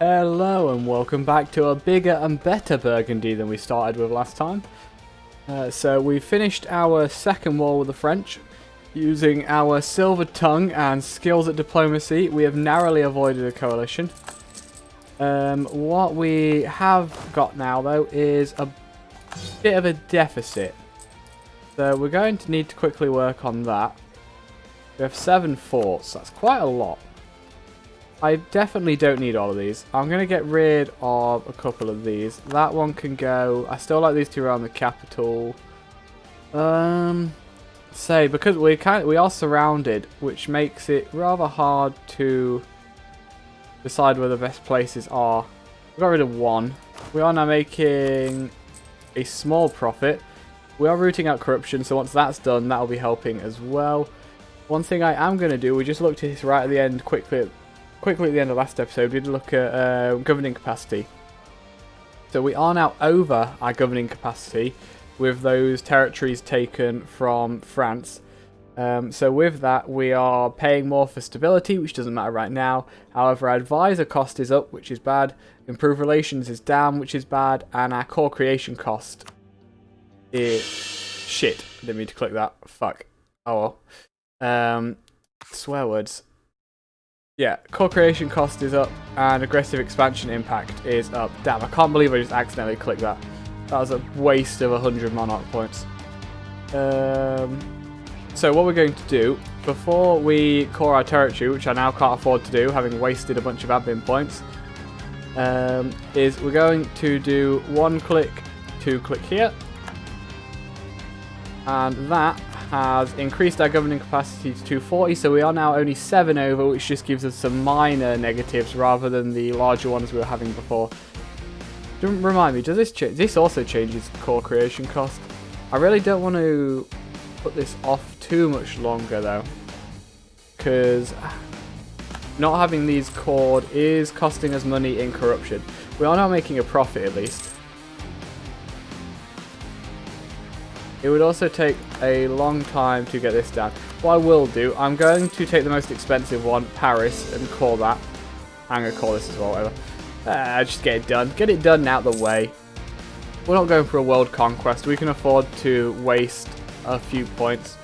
Hello and welcome back to a bigger and better Burgundy than we started with last time. So we finished our second war with the French. Using our silver tongue and skills at diplomacy, we have narrowly avoided a coalition. What we have got now though is a bit of a deficit. So we're going to need to quickly work on that. We have 7 forts, that's quite a lot. I definitely don't need all of these. I'm going to get rid of a couple of these. That one can go. I still like these two around the capital. Say, because we are surrounded, which makes it rather hard to decide where the best places are. We got rid of one. We are now making a small profit. We are rooting out corruption, so once that's done, that'll be helping as well. One thing I am going to do, we just looked at this right at the end quickly at the end of last episode, we did look at governing capacity. So we are now over our governing capacity with those territories taken from France. So with that, we are paying more for stability, which doesn't matter right now. However, our advisor cost is up, which is bad. Improved relations is down, which is bad. And our core creation cost is... Shit, didn't mean to click that. Fuck. Oh well. Swear words. Yeah, core creation cost is up, and aggressive expansion impact is up. Damn, I can't believe I just accidentally clicked that. That was a waste of 100 monarch points. So what we're going to do, before we core our territory, which I now can't afford to do, having wasted a bunch of admin points, is we're going to do 1 click, 2 click here. And that has increased our governing capacity to 240, so we are now only 7 over, which just gives us some minor negatives rather than the larger ones we were having before. Don't remind me, does this change? This also changes core creation cost. I really don't want to put this off too much longer though, because not having these cored is costing us money in corruption. We are now making a profit at least. It would also take a long time to get this down. What I will do, I'm going to take the most expensive one, Paris, and call that. I'm going to call this as well, whatever. Just get it done. Get it done and out of the way. We're not going for a world conquest. We can afford to waste a few points.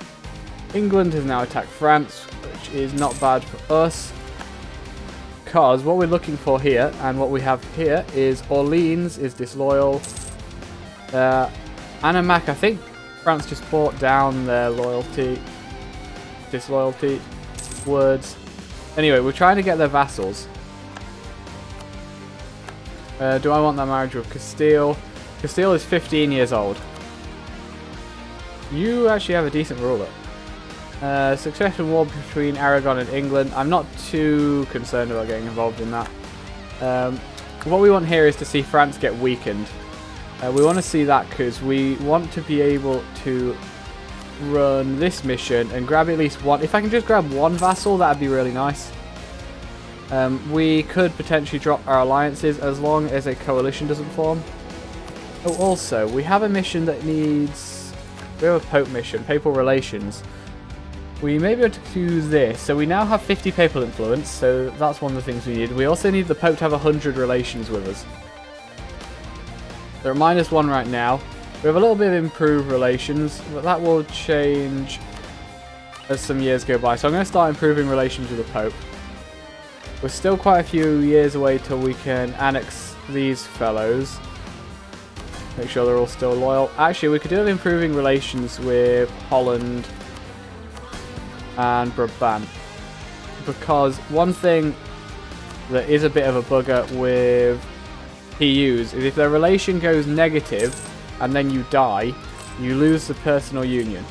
England has now attacked France, which is not bad for us. Because what we're looking for here, and what we have here, is Orleans is disloyal. Annemac, I think France just bought down their disloyalty words. Anyway, we're trying to get their vassals. Do I want that marriage with Castile? Castile is 15 years old. You actually have a decent ruler. Succession war between Aragon and England. I'm not too concerned about getting involved in that. What we want here is to see France get weakened. We want to see that because we want to be able to run this mission and grab at least one. If I can just grab one vassal, that'd be really nice. We could potentially drop our alliances as long as a coalition doesn't form. Oh, also, we have a mission that needs... We have a Pope mission, Papal Relations. We may be able to use this. So we now have 50 Papal influence, so that's one of the things we need. We also need the Pope to have 100 relations with us. They're -1 right now. We have a little bit of improved relations, but that will change as some years go by. So I'm going to start improving relations with the Pope. We're still quite a few years away till we can annex these fellows. Make sure they're all still loyal. Actually, we could do improving relations with Holland and Brabant. Because one thing that is a bit of a bugger with PUs is if their relation goes negative and then you die, you lose the personal union,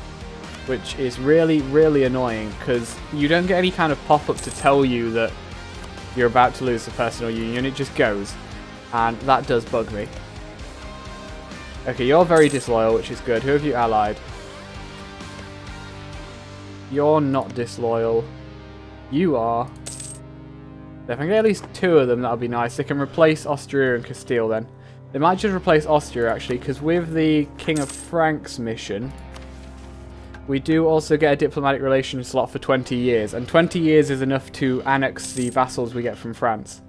which is really, really annoying because you don't get any kind of pop-up to tell you that you're about to lose the personal union. It just goes, and that does bug me. Okay, you're very disloyal, which is good. Who have you allied? You're not disloyal. You are. If I can get at least 2 of them, that'll be nice. They can replace Austria and Castile then. They might just replace Austria actually, because with the King of Franks mission, we do also get a diplomatic relations slot for 20 years. And 20 years is enough to annex the vassals we get from France.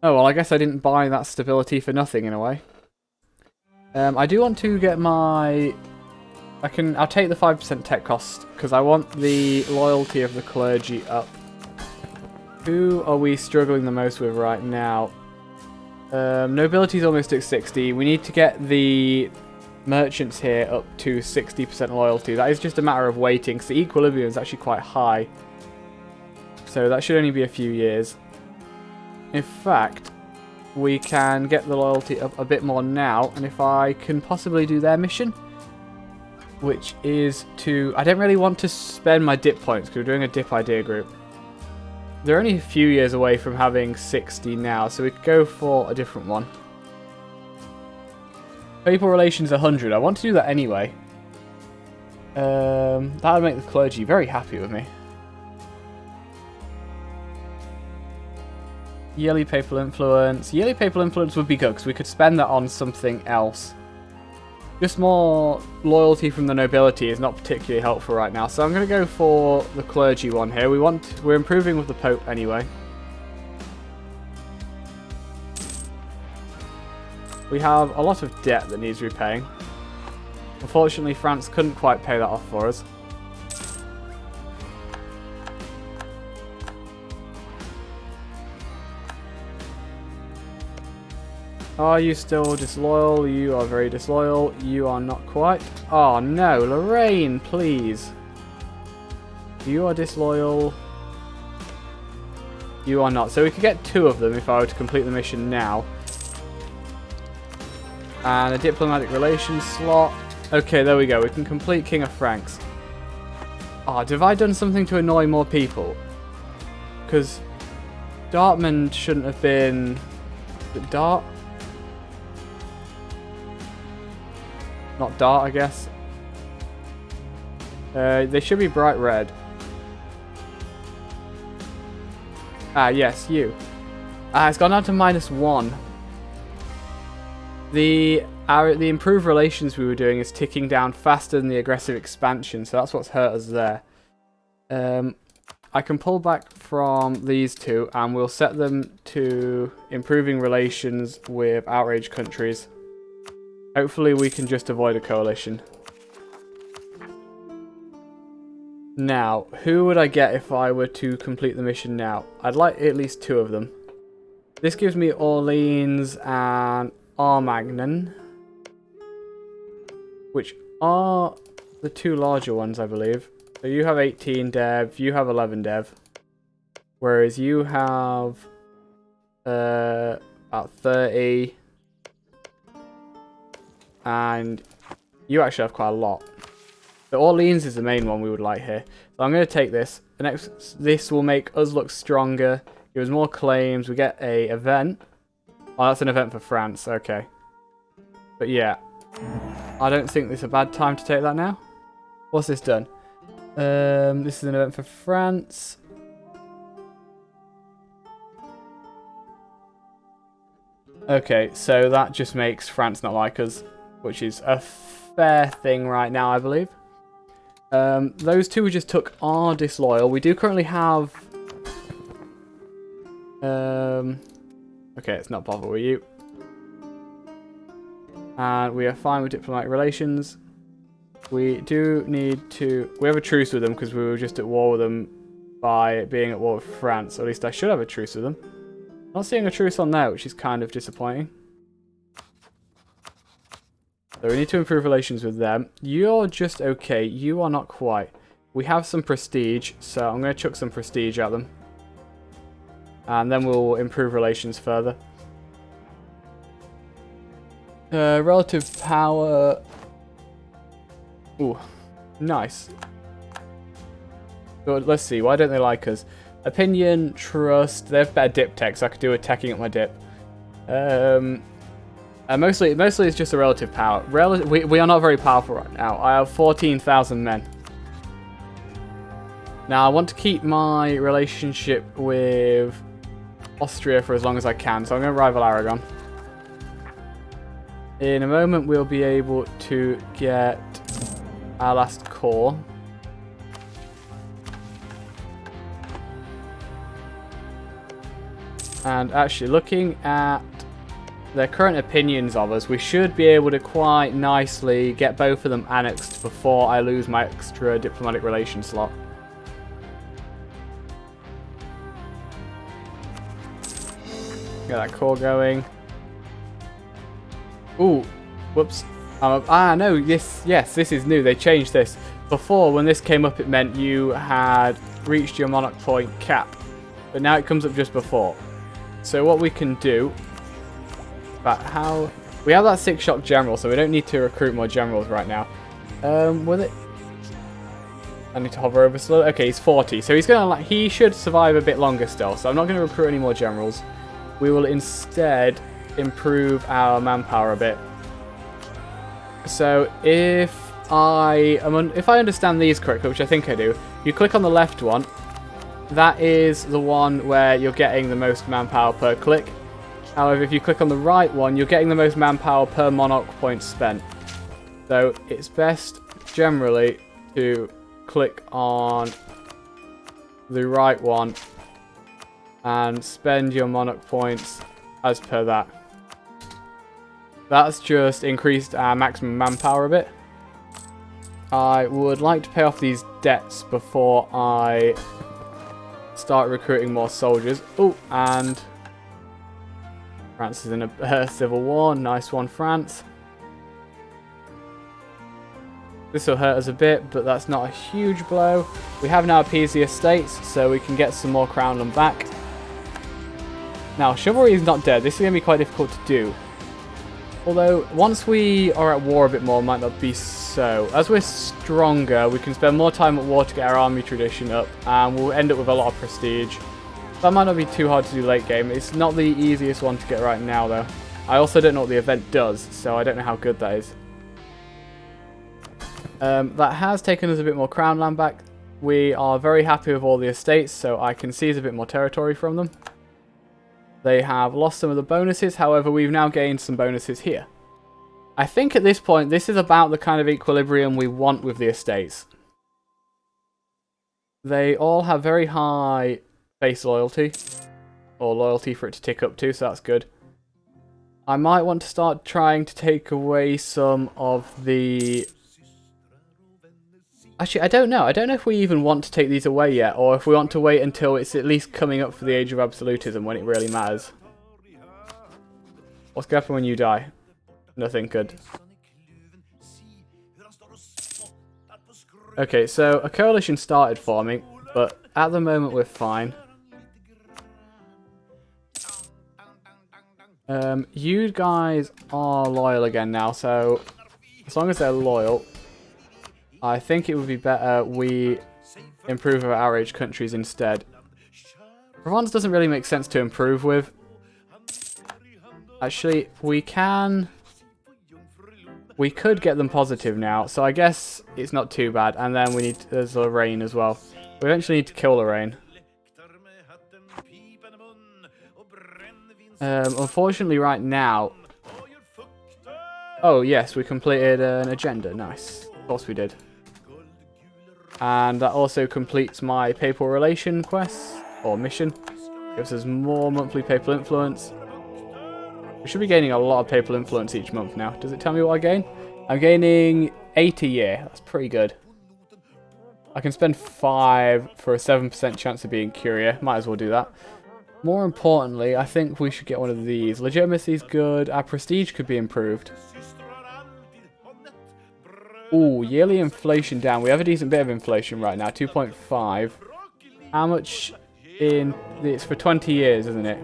Oh, well, I guess I didn't buy that stability for nothing in a way. I do want to get my... I'll take the 5% tech cost, because I want the loyalty of the clergy up. Who are we struggling the most with right now? Nobility's almost at 60. We need to get the merchants here up to 60% loyalty. That is just a matter of waiting, because the equilibrium is actually quite high. So that should only be a few years. In fact, we can get the loyalty up a bit more now, and if I can possibly do their mission, which is to... I don't really want to spend my dip points, because we're doing a dip idea group. They're only a few years away from having 60 now, so we could go for a different one. Papal relations 100. I want to do that anyway. That would make the clergy very happy with me. Yearly papal influence. Yearly papal influence would be good, because we could spend that on something else. Just more loyalty from the nobility is not particularly helpful right now, so I'm going to go for the clergy one here. We're improving with the Pope anyway. We have a lot of debt that needs repaying. Unfortunately, France couldn't quite pay that off for us. Are you still disloyal? You are very disloyal. You are not quite. Oh no, Lorraine, please. You are disloyal. You are not. So we could get 2 of them if I were to complete the mission now. And a diplomatic relations slot. Okay, there we go. We can complete King of Franks. Oh, have I done something to annoy more people? Because Dartmouth shouldn't have been... Is it Dart? Not Dart, I guess. They should be bright red. Ah, yes, you. Ah, it's gone down to -1. The improved relations we were doing is ticking down faster than the aggressive expansion, so that's what's hurt us there. I can pull back from these 2, and we'll set them to improving relations with outraged countries. Hopefully we can just avoid a coalition. Now, who would I get if I were to complete the mission now? I'd like at least 2 of them. This gives me Orleans and Armagnan, which are the 2 larger ones, I believe. So you have 18 dev, you have 11 dev, whereas you have about 30. And you actually have quite a lot. The Orleans is the main one we would like here. So I'm going to take this. This will make us look stronger. Give us more claims. We get a event. Oh, that's an event for France. Okay. But yeah. I don't think this is a bad time to take that now. What's this done? This is an event for France. Okay, so that just makes France not like us, which is a fair thing right now, I believe. Those 2 we just took are disloyal. We do currently have... Okay, let's not bother with you. And we are fine with diplomatic relations. We do need to... We have a truce with them because we were just at war with them by being at war with France. Or at least I should have a truce with them. Not seeing a truce on there, which is kind of disappointing. So we need to improve relations with them. You're just okay. You are not quite. We have some prestige, so I'm going to chuck some prestige at them. And then we'll improve relations further. Relative power. Ooh, nice. But let's see, why don't they like us? Opinion, trust, they have better dip tech, so I could do a teching at my dip. Mostly it's just a relative power. We are not very powerful right now. I have 14,000 men. Now, I want to keep my relationship with Austria for as long as I can, so I'm going to rival Aragon. In a moment, we'll be able to get our last core. And actually, looking at their current opinions of us, we should be able to quite nicely get both of them annexed before I lose my extra diplomatic relations slot. Get that core going. Ooh, whoops. No, yes, this is new. They changed this. Before, when this came up, it meant you had reached your monarch point cap. But now it comes up just before. So what we can do... But how... We have that 6-shock general, so we don't need to recruit more generals right now. Will it... I need to hover over slow. Okay, he's 40. So he's gonna he should survive a bit longer still. So I'm not going to recruit any more generals. We will instead improve our manpower a bit. So if I understand these correctly, which I think I do, you click on the left one. That is the one where you're getting the most manpower per click. However, if you click on the right one, you're getting the most manpower per monarch point spent. So it's best generally to click on the right one and spend your monarch points as per that. That's just increased our maximum manpower a bit. I would like to pay off these debts before I start recruiting more soldiers. Oh, and France is in a civil war. Nice one, France. This will hurt us a bit, but that's not a huge blow. We have now appeased the estates, so we can get some more crownland back. Now, chivalry is not dead. This is going to be quite difficult to do. Although, once we are at war a bit more, it might not be so. As we're stronger, we can spend more time at war to get our army tradition up, and we'll end up with a lot of prestige. That might not be too hard to do late game. It's not the easiest one to get right now, though. I also don't know what the event does, so I don't know how good that is. That has taken us a bit more crown land back. We are very happy with all the estates, so I can seize a bit more territory from them. They have lost some of the bonuses, however we've now gained some bonuses here. I think at this point this is about the kind of equilibrium we want with the estates. They all have very high base loyalty, or loyalty for it to tick up to, so that's good. I might want to start trying to take away some of the... Actually, I don't know. I don't know if we even want to take these away yet, or if we want to wait until it's at least coming up for the Age of Absolutism when it really matters. What's going to happen when you die? Nothing good. Okay, so a coalition started forming, but at the moment we're fine. You guys are loyal again now, so as long as they're loyal... I think it would be better we improve our outrage countries instead. Provence doesn't really make sense to improve with. Actually, we could get them positive now, so I guess it's not too bad. And then we need, there's Lorraine as well. We eventually need to kill Lorraine. Unfortunately right now... Oh yes, we completed an agenda, nice. Of course we did. And that also completes my papal relation quest, or mission. Gives us more monthly papal influence. We should be gaining a lot of papal influence each month now. Does it tell me what I gain? I'm gaining 8 a year. That's pretty good. I can spend 5 for a 7% chance of being curia. Might as well do that. More importantly, I think we should get one of these. Legitimacy is good. Our prestige could be improved. Ooh, yearly inflation down. We have a decent bit of inflation right now, 2.5. How much in... It's for 20 years, isn't it?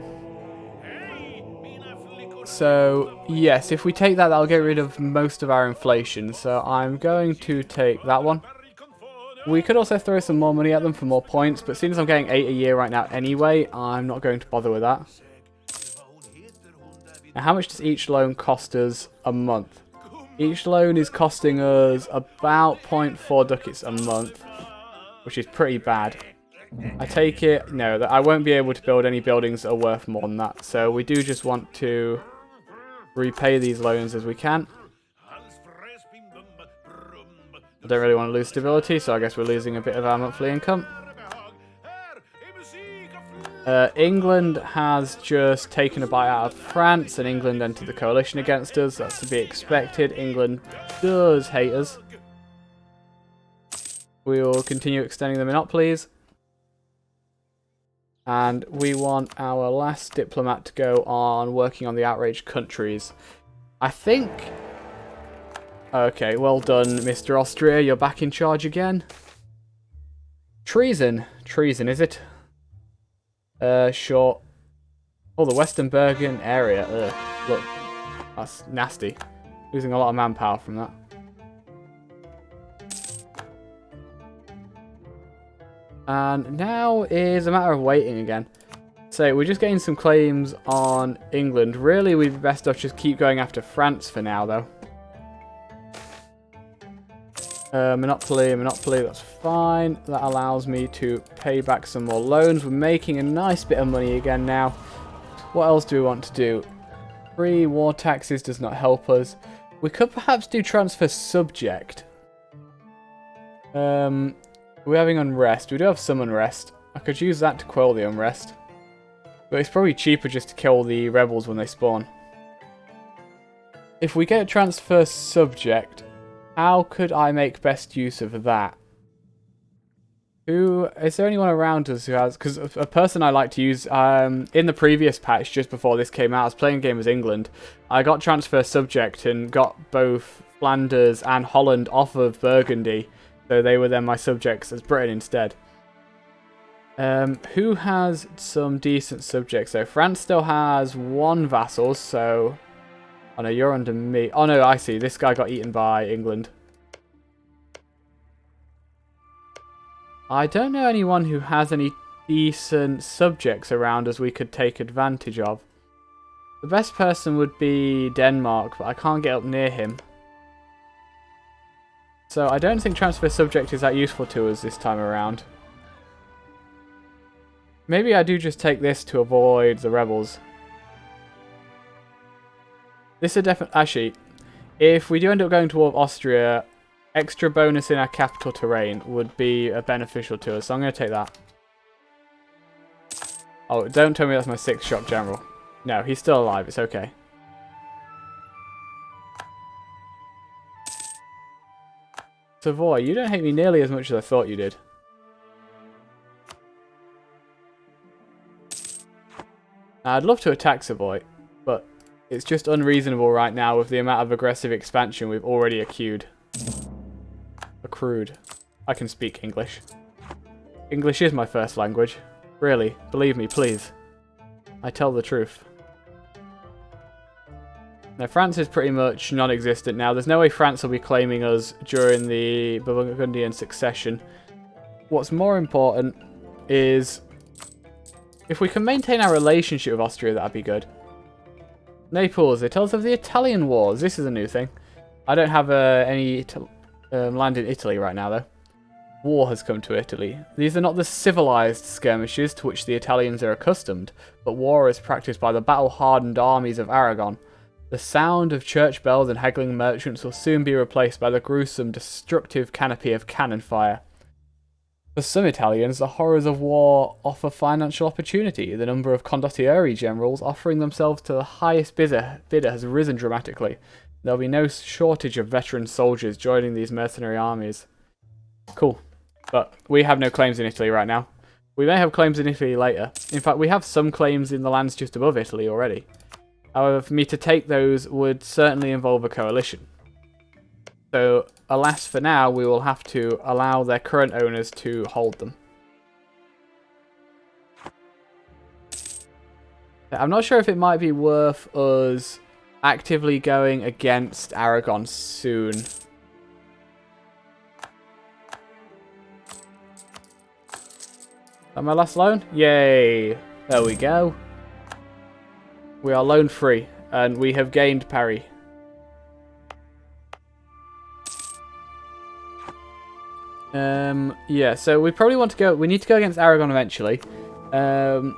So, yes, if we take that, that'll get rid of most of our inflation. So I'm going to take that one. We could also throw some more money at them for more points, but seeing as I'm getting 8 a year right now anyway, I'm not going to bother with that. Now, how much does each loan cost us a month? Each loan is costing us about 0.4 ducats a month, which is pretty bad. I take it, no, that I won't be able to build any buildings that are worth more than that. So we do just want to repay these loans as we can. I don't really want to lose stability, so I guess we're losing a bit of our monthly income. England has just taken a bite out of France, and England entered the coalition against us. That's to be expected. England does hate us. We will continue extending the monopolies. And we want our last diplomat to go on working on the outraged countries. I think... Okay, well done, Mr. Austria. You're back in charge again. Treason. Treason, is it? Sure. Oh, the Western Bergen area. Ugh. Look, that's nasty. Losing a lot of manpower from that. And now is a matter of waiting again. So we're just getting some claims on England. Really, we'd be best off just keep going after France for now, though. Monopoly, that's fine. That allows me to pay back some more loans. We're making a nice bit of money again now. What else do we want to do? Free war taxes does not help us. We could perhaps do transfer subject. We're having unrest. We do have some unrest. I could use that to quell the unrest. But it's probably cheaper just to kill the rebels when they spawn. If we get a transfer subject... How could I make best use of that? Is there anyone around us who has... Because a person I like to use... in the previous patch, just before this came out, I was playing a game as England. I got transfer subject and got both Flanders and Holland off of Burgundy. So they were then my subjects as Britain instead. Who has some decent subjects? So France still has one vassal, so... Oh no, you're under me. Oh no, I see. This guy got eaten by England. I don't know anyone who has any decent subjects around us we could take advantage of. The best person would be Denmark, but I can't get up near him. So I don't think transfer subject is that useful to us this time around. Maybe I do just take this to avoid the rebels. This is definitely... Actually, if we do end up going to war with Austria, extra bonus in our capital terrain would be beneficial to us. So I'm going to take that. Oh, don't tell me that's my 6th shock general. No, he's still alive. It's okay. Savoy, you don't hate me nearly as much as I thought you did. Now, I'd love to attack Savoy, but... It's just unreasonable right now with the amount of aggressive expansion we've already accrued. I can speak English. English is my first language. Really, believe me, please. I tell the truth. Now, France is pretty much non-existent now. There's no way France will be claiming us during the Burgundian succession. What's more important is... If we can maintain our relationship with Austria, that'd be good. Naples, it tells of the Italian wars. This is a new thing. I don't have any land in Italy right now, though. War has come to Italy. These are not the civilized skirmishes to which the Italians are accustomed, but war is practiced by the battle-hardened armies of Aragon. The sound of church bells and haggling merchants will soon be replaced by the gruesome, destructive canopy of cannon fire. For some Italians, the horrors of war offer financial opportunity. The number of condottieri generals offering themselves to the highest bidder has risen dramatically. There will be no shortage of veteran soldiers joining these mercenary armies. Cool. But we have no claims in Italy right now. We may have claims in Italy later. In fact, we have some claims in the lands just above Italy already. However, for me to take those would certainly involve a coalition. So, alas, for now, we will have to allow their current owners to hold them. I'm not sure if it might be worth us actively going against Aragon soon. Is that my last loan? Yay! There we go. We are loan free, and we have gained parry. Yeah, so we probably want to go... We need to go against Aragon eventually. According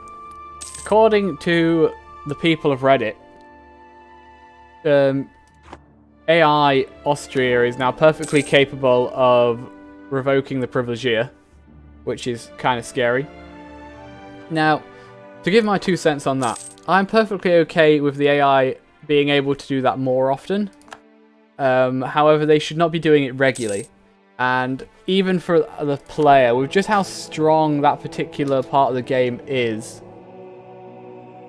to the people of Reddit, AI Austria is now perfectly capable of revoking the privilegier, which is kind of scary. Now, To give my 2 cents on that, I'm perfectly okay with the AI being able to do that more often. However, they should not be doing it regularly. And even for the player, with just how strong that particular part of the game is.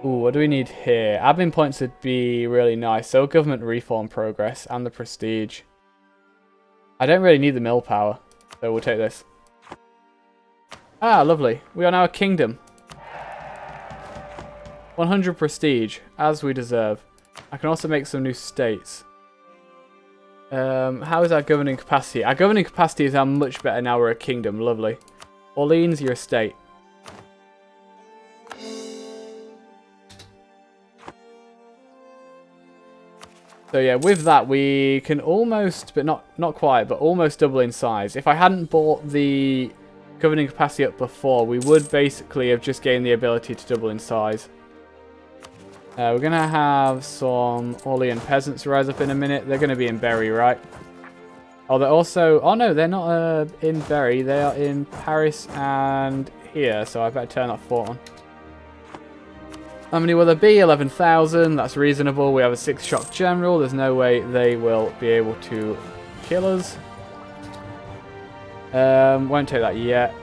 Ooh, what do we need here? Admin points would be really nice. So government reform progress and the prestige. I don't really need the mill power, so we'll take this. Ah, lovely. We are now a kingdom. 100 prestige, as we deserve. I can also make some new states. How is our governing capacity? Our governing capacity is now much better now we're a kingdom. Lovely. Orleans, your estate. So yeah, with that we can almost, but not quite, but almost double in size. If I hadn't bought the governing capacity up before, we would basically have just gained the ability to double in size. We're going to have some Orlean peasants rise up in a minute. They're going to be in Berry, right? Oh, they're also... Oh, no, they're not in Berry. They are in Paris and here, so I better turn that fort on. How many will there be? 11,000. That's reasonable. We have a 6-shot general. There's no way they will be able to kill us. Won't take that yet.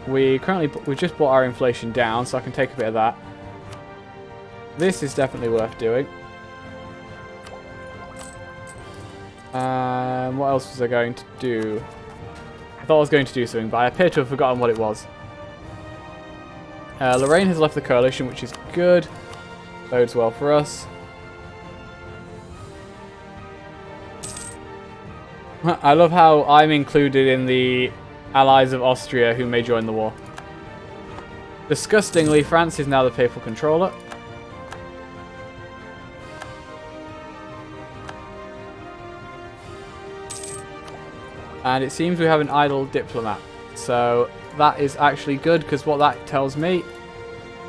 We just brought our inflation down, so I can take a bit of that. This is definitely worth doing. What else was I going to do? I thought I was going to do something, but I appear to have forgotten what it was. Lorraine has left the coalition, which is good. Bodes well for us. I love how I'm included in the allies of Austria who may join the war. Disgustingly, France is now the papal controller. And it seems we have an idle diplomat. So that is actually good, because what that tells me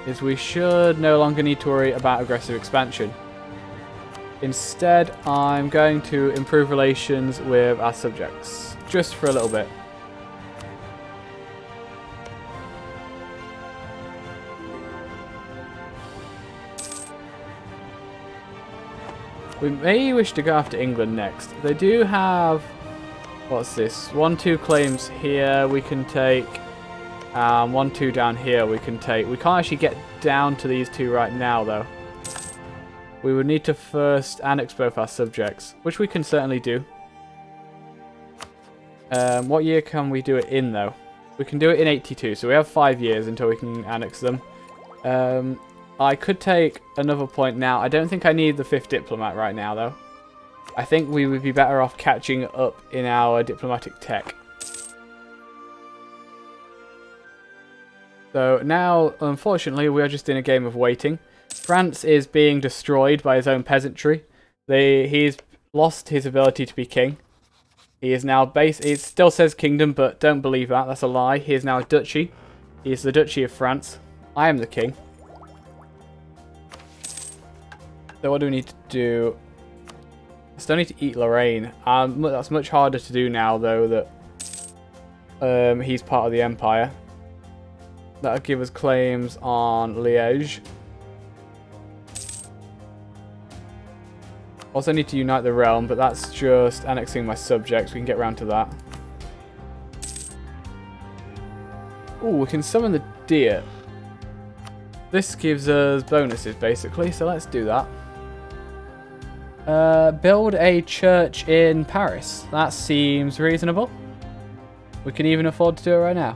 is we should no longer need to worry about aggressive expansion. Instead, I'm going to improve relations with our subjects, just for a little bit. We may wish to go after England next. They do have... What's this? 1-2 claims here we can take. 1-2 down here we can take. We can't actually get down to these two right now, though. We would need to first annex both our subjects, which we can certainly do. What year can we do it in, though? We can do it in 82, so we have 5 years until we can annex them. I could take another point now. I don't think I need the 5th diplomat right now, though. I think we would be better off catching up in our diplomatic tech. So now, unfortunately, we are just in a game of waiting. France is being destroyed by his own peasantry. He's lost his ability to be king. He is now it still says kingdom, but don't believe that. That's a lie. He is now a duchy. He is the Duchy of France. I am the king. So what do we need to do? I still need to eat Lorraine. That's much harder to do now, though, that he's part of the Empire. That'll give us claims on Liège. Also need to unite the realm, but that's just annexing my subjects. We can get around to that. Ooh, we can summon the deer. This gives us bonuses, basically, so let's do that. Build a church in Paris. That seems reasonable. We can even afford to do it right now.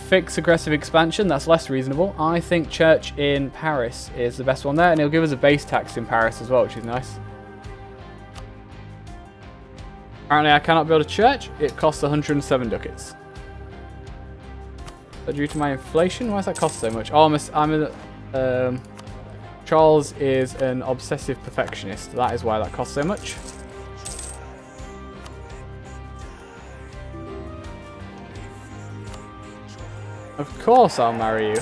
Fix aggressive expansion. That's less reasonable. I think church in Paris is the best one there, and it'll give us a base tax in Paris as well, which is nice. Apparently I cannot build a church. It costs 107 ducats. Is that due to my inflation? Why does that cost so much? Oh, Charles is an obsessive perfectionist. That is why that costs so much. Of course I'll marry you.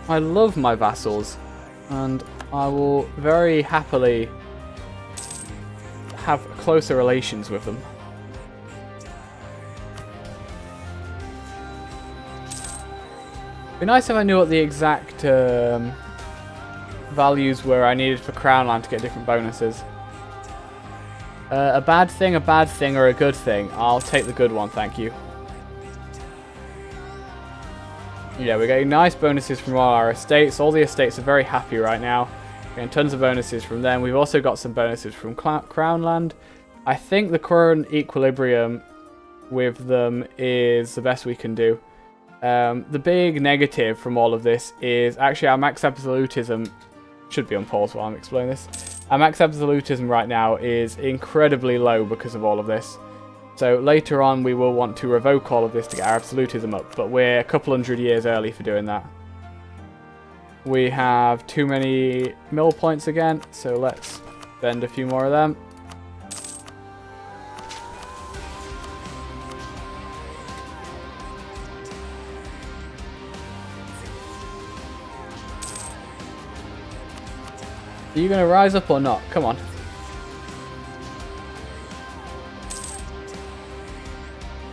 I love my vassals, and I will very happily have closer relations with them. It'd be nice if I knew what the exact values were I needed for Crown Land to get different bonuses. A bad thing, or a good thing? I'll take the good one, thank you. Yeah, we're getting nice bonuses from all our estates. All the estates are very happy right now. We're getting tons of bonuses from them. We've also got some bonuses from Crown Land. I think the current equilibrium with them is the best we can do. The big negative from all of this is actually our max absolutism should be on pause while I'm explaining this. Our max absolutism right now is incredibly low because of all of this. So later on we will want to revoke all of this to get our absolutism up, but we're a couple hundred years early for doing that. We have too many mill points again, so let's spend a few more of them. Are you going to rise up or not? Come on.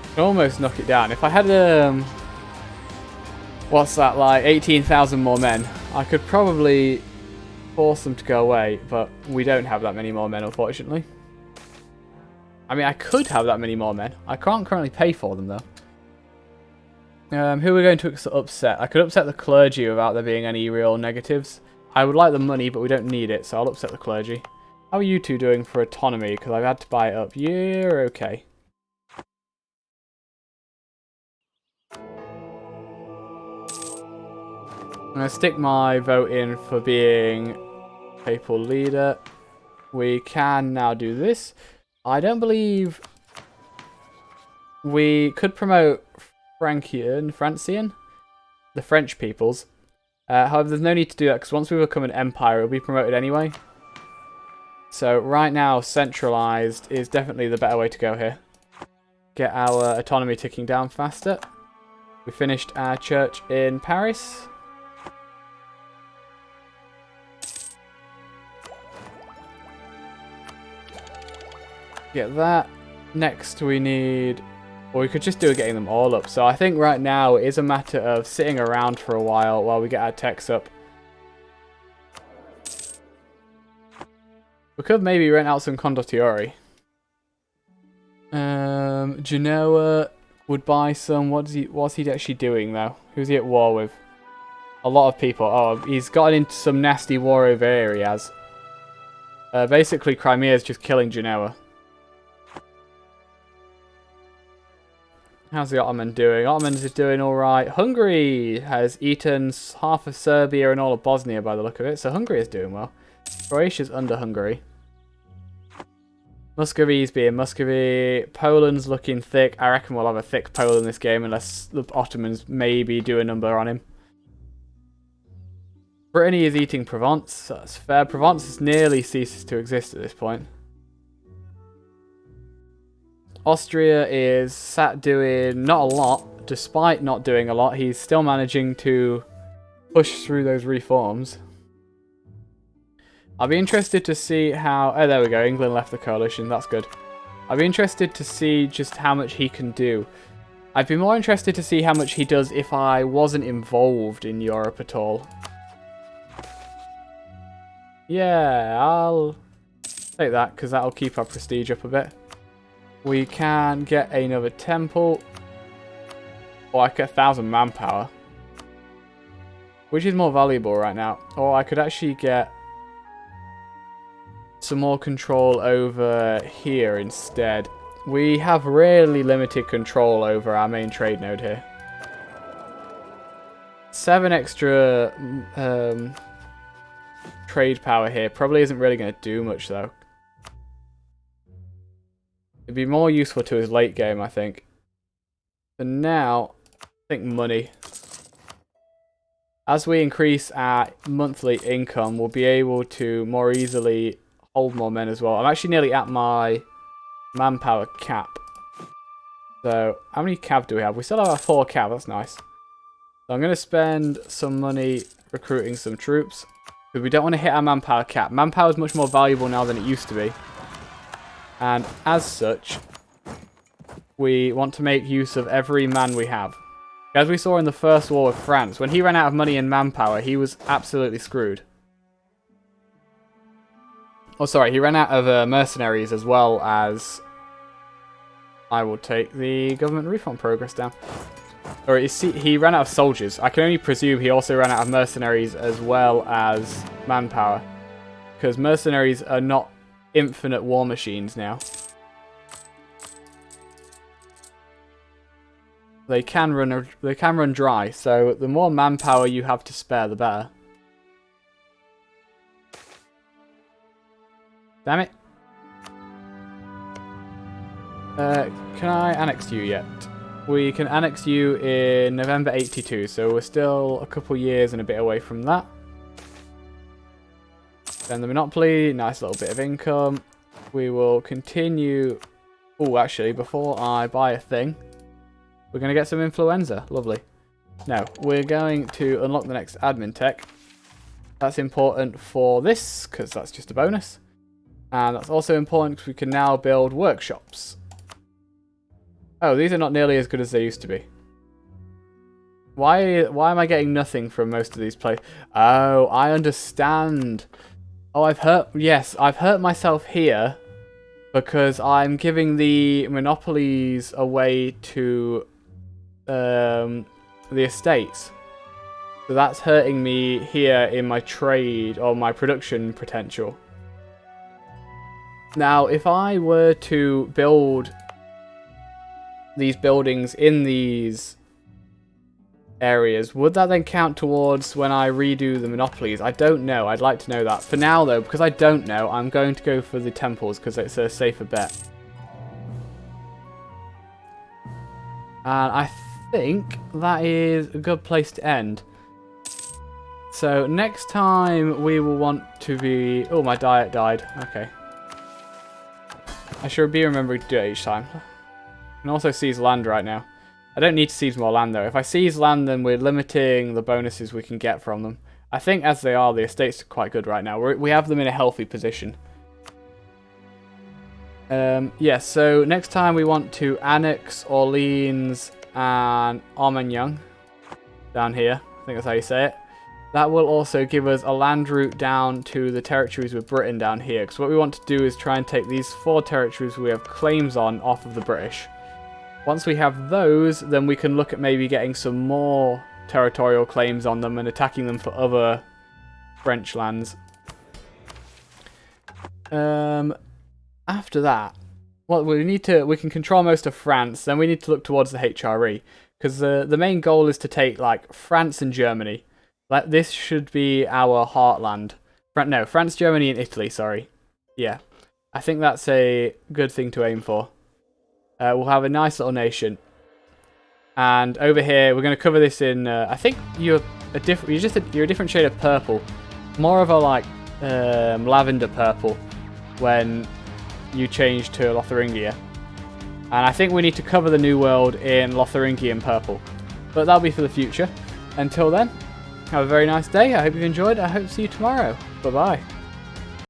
I can almost knock it down. If I had, what's that, like 18,000 more men, I could probably force them to go away, but we don't have that many more men, unfortunately. I mean, I could have that many more men. I can't currently pay for them, though. Who are we going to upset? I could upset the clergy without there being any real negatives. I would like the money, but we don't need it, so I'll upset the clergy. How are you two doing for autonomy? Because I've had to buy it up. You're okay. I'm going to stick my vote in for being papal leader. We can now do this. I don't believe we could promote Francian, the French peoples. However, there's no need to do that because once we become an empire, it'll be promoted anyway. So right now, centralized is definitely the better way to go here. Get our autonomy ticking down faster. We finished our church in Paris. Get that. Next we need... Or we could just do it getting them all up. So I think right now it is a matter of sitting around for a while we get our techs up. We could maybe rent out some condottieri. Genoa would buy some. What's he actually doing though? Who's he at war with? A lot of people. Oh, he's gotten into some nasty war over here, he has. Basically, Crimea is just killing Genoa. How's the Ottoman doing? Ottomans is doing alright. Hungary has eaten half of Serbia and all of Bosnia by the look of it, so Hungary is doing well. Croatia's under Hungary. Muscovy's being Muscovy. Poland's looking thick. I reckon we'll have a thick Poland in this game unless the Ottomans maybe do a number on him. Brittany is eating Provence. That's fair. Provence nearly ceases to exist at this point. Austria is sat doing not a lot. Despite not doing a lot, he's still managing to push through those reforms. I'll be interested to see how... Oh, there we go. England left the coalition. That's good. I'll be interested to see just how much he can do. I'd be more interested to see how much he does if I wasn't involved in Europe at all. Yeah, I'll take that because that'll keep our prestige up a bit. We can get another temple. Or I get 1,000 manpower. Which is more valuable right now. Or I could actually get some more control over here instead. We have really limited control over our main trade node here. 7 extra trade power here. Probably isn't really going to do much though. It'd be more useful to his late game, I think. For now, I think money. As we increase our monthly income, we'll be able to more easily hold more men as well. I'm actually nearly at my manpower cap. So, how many cav do we have? We still have our 4 cav, that's nice. So I'm going to spend some money recruiting some troops. Because we don't want to hit our manpower cap. Manpower is much more valuable now than it used to be. And as such, we want to make use of every man we have. As we saw in the first war with France, when he ran out of money and manpower, he was absolutely screwed. Oh, sorry, he ran out of mercenaries as well as... I will take the government reform progress down. Or he ran out of soldiers. I can only presume he also ran out of mercenaries as well as manpower. Because mercenaries are not infinite war machines now. They can run dry, so the more manpower you have to spare, the better. Damn it. Can I annex you yet? We can annex you in November 82, so we're still a couple years and a bit away from that. Then the monopoly, nice little bit of income. We will continue... Oh, actually, before I buy a thing, we're going to get some influenza. Lovely. Now, we're going to unlock the next admin tech. That's important for this, because that's just a bonus. And that's also important because we can now build workshops. Oh, these are not nearly as good as they used to be. Why am I getting nothing from most of these places? Oh, I understand. Oh, I've hurt myself here because I'm giving the monopolies away to the estates. So that's hurting me here in my trade or my production potential. Now, if I were to build these buildings in these areas, would that then count towards when I redo the monopolies? I don't know. I'd like to know that. For now, though, because I don't know, I'm going to go for the temples because it's a safer bet. And I think that is a good place to end. So next time we will want to be... Oh, my diet died. Okay. I should be remembering to do it each time. I can also seize land right now. I don't need to seize more land though. If I seize land, then we're limiting the bonuses we can get from them. I think as they are, the estates are quite good right now. We have them in a healthy position. Yeah, so next time we want to annex Orleans and Armagnac down here. I think that's how you say it. That will also give us a land route down to the territories with Britain down here. Because what we want to do is try and take these 4 territories we have claims on off of the British. Once we have those, then we can look at maybe getting some more territorial claims on them and attacking them for other French lands. After that, well, we can control most of France. Then we need to look towards the HRE. Because the main goal is to take like France and Germany. This should be our heartland. No, France, Germany, and Italy, sorry. Yeah. I think that's a good thing to aim for. We'll have a nice little nation. And over here, we're going to cover this in... I think you're a different shade of purple. More of a, like, lavender purple when you change to Lotharingia. And I think we need to cover the New World in Lotharingian purple. But that'll be for the future. Until then... Have a very nice day. I hope you've enjoyed. I hope to see you tomorrow. Bye-bye.